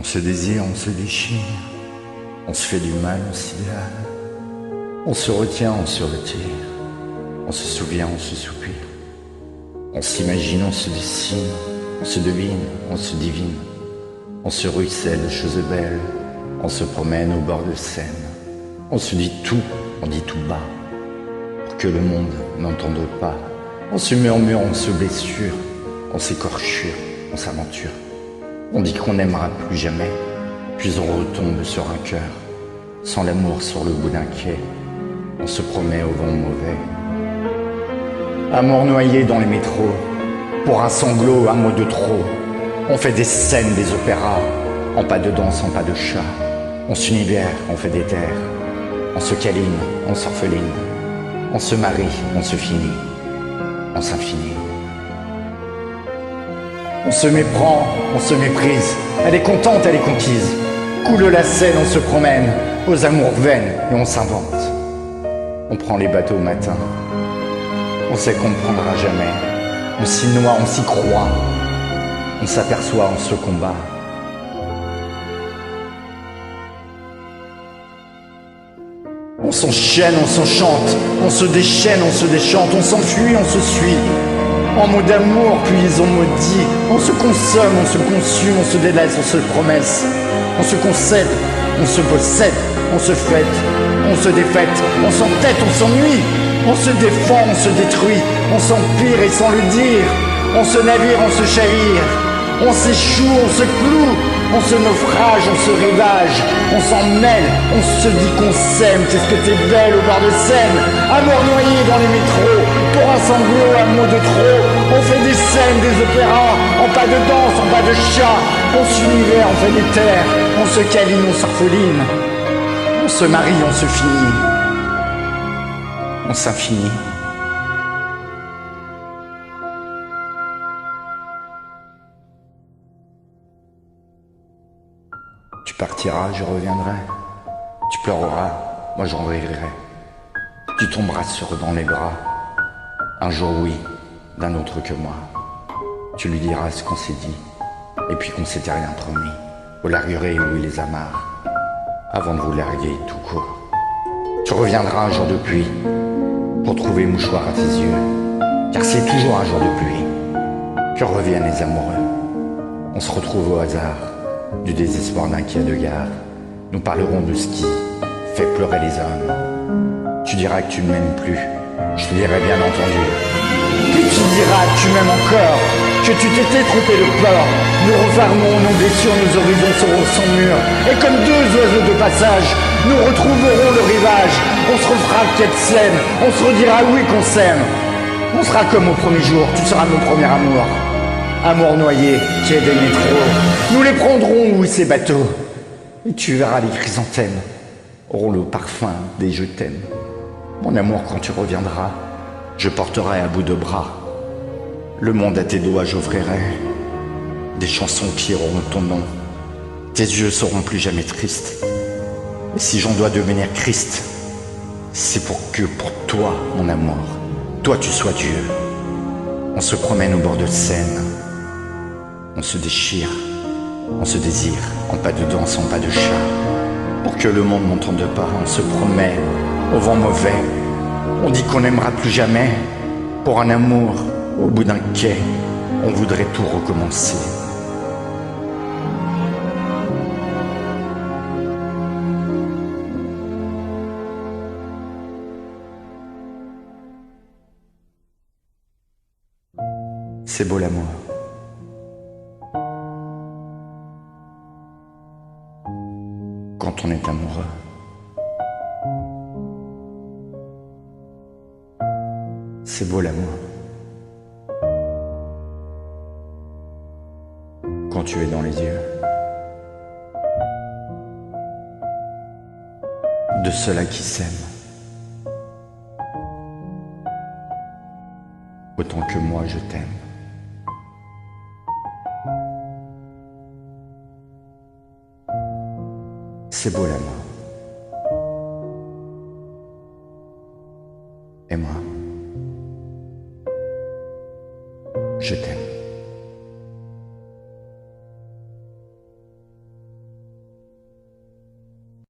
On se désire, on se déchire, on se fait du mal, on s'idéale, on se retient, on se retire, on se souvient, on se soupire, on s'imagine, on se dessine, on se devine, on se divine, on se ruisselle de choses belles, on se promène au bord de Seine, on se dit tout, on dit tout bas, pour que le monde n'entende pas, on se murmure, on se blessure, on s'écorchure, on s'aventure. On dit qu'on n'aimera plus jamais, puis on retombe sur un cœur, sans l'amour sur le bout d'un quai, on se promet au vent mauvais. Amour noyé dans les métros, pour un sanglot, un mot de trop, on fait des scènes, des opéras, en pas de danse, en pas de chat, on s'univers, on fait des terres, on se câline, on s'orpheline, on se marie, on se finit, on s'infinit. On se méprend, on se méprise, elle est contente, elle est conquise. Coule la Seine, on se promène, aux amours vaines, et on s'invente. On prend les bateaux au matin, on sait qu'on ne prendra jamais. On s'y noie, on s'y croit, on s'aperçoit, on se combat. On s'enchaîne, on s'enchante, on se déchaîne, on se déchante, on s'enfuit, on se suit. En mots d'amour, puis en maudit, on se consomme, on se consume, on se délaisse, on se promesse, on se concède, on se possède, on se fête, on se défaite, on s'entête, on s'ennuie, on se défend, on se détruit, on s'empire et sans le dire, on se navire, on se chavire, on s'échoue, on se cloue, on se naufrage, on se rivage, on s'en mêle, on se dit qu'on s'aime, qu'est-ce que t'es belle au bord de Seine, amour noyé dans les métros, pour un sanglot, un mot de trop, on fait des scènes, des opéras, en pas de danse, en pas de chat, on s'univers, on fait des terres, on se câline, on s'orpheline, on se marie, on se finit, on s'infinit. Tu partiras, je reviendrai. Tu pleureras, moi j'en rirai. Tu tomberas dans les bras. Un jour oui, d'un autre que moi. Tu lui diras ce qu'on s'est dit, et puis qu'on s'était rien promis. Vous larguerez où il les amarre, avant de vous larguer tout court. Tu reviendras un jour de pluie, pour trouver mouchoir à tes yeux, car c'est toujours un jour de pluie que reviennent les amoureux. On se retrouve au hasard, du désespoir d'un quai de gare. Nous parlerons de ce qui fait pleurer les hommes. Tu diras que tu ne m'aimes plus, je te dirai bien entendu. Puis tu diras que tu m'aimes encore, que tu t'étais trompé de peur. Nous refermons nos blessures, nos horizons seront sans mur. Et comme deux oiseaux de passage, nous retrouverons le rivage. On se refera quête saine, on se redira oui qu'on s'aime. On sera comme au premier jour, tu seras mon premier amour. Amour noyé, quai des métros, nous les prendrons, oui, ces bateaux. Et tu verras les chrysanthèmes auront le parfum des je t'aime. Mon amour, quand tu reviendras, je porterai à bout de bras. Le monde à tes doigts, j'offrirai des chansons qui auront ton nom. Tes yeux seront plus jamais tristes. Et si j'en dois devenir Christ, c'est pour toi, mon amour, toi tu sois Dieu. On se promène au bord de Seine. On se déchire, on se désire, en pas de danse, en pas de chat. Pour que le monde n'entende pas, on se promet au vent mauvais. On dit qu'on n'aimera plus jamais. Pour un amour, au bout d'un quai, on voudrait tout recommencer. C'est beau l'amour. Quand on est amoureux. C'est beau l'amour. Quand tu es dans les yeux de ceux-là qui s'aiment autant que moi je t'aime. C'est beau l'amour. Et moi, je t'aime.